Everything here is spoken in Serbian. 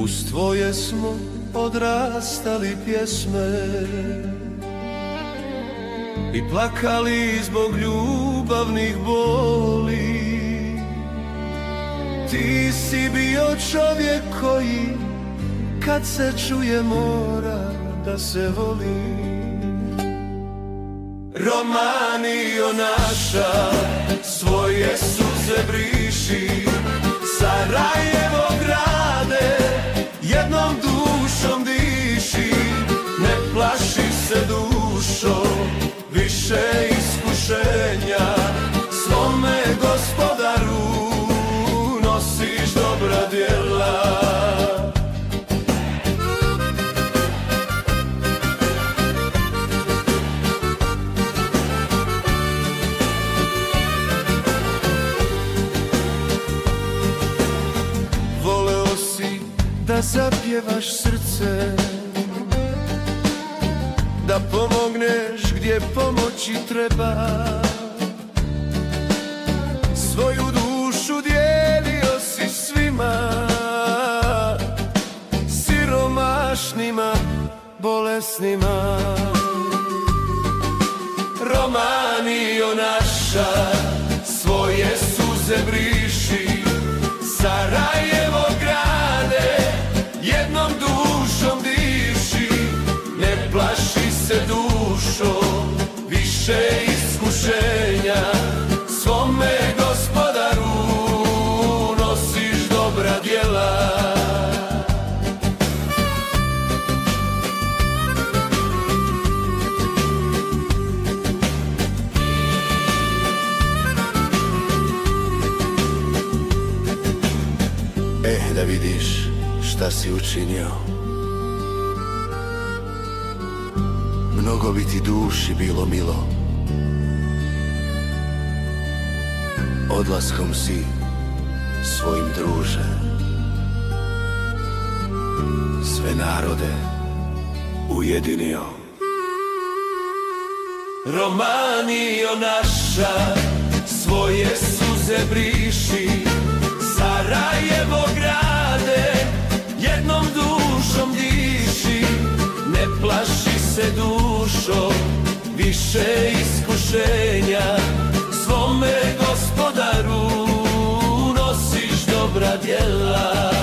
uz tvoje smo odrastali pjesme i plakali zbog ljubavnih boli. Ti si bio čovjek koji kad se čuje mora da se voli. Romanio naša, svoje suze briši, Sarajevo grade, jednom dušom diši. Ne plaši se dušo, više iskušenja, svome gospodaru nosiš dobra djela. Da zapjevaš srce, da pomogneš gdje pomoći treba. Svoju dušu dijelio si svima, siromašnima, bolesnima. Romanio naša, svoje suze briši, Sarajevo grade, jednom dušom diši. Ne plaši se dušo, više iskušenja, svome gospodaru nosiš dobra djela. Da vidiš šta si učinio, mnogo bi ti duši bilo milo. Odlaskom si svojim druže sve narode ujedinio. Romanio naša, svoje suze briši, Sarajevo grade, jednom dušom diši. Ne plaši se dušo, više iskušenja, svome gospodaru nosiš dobra djela.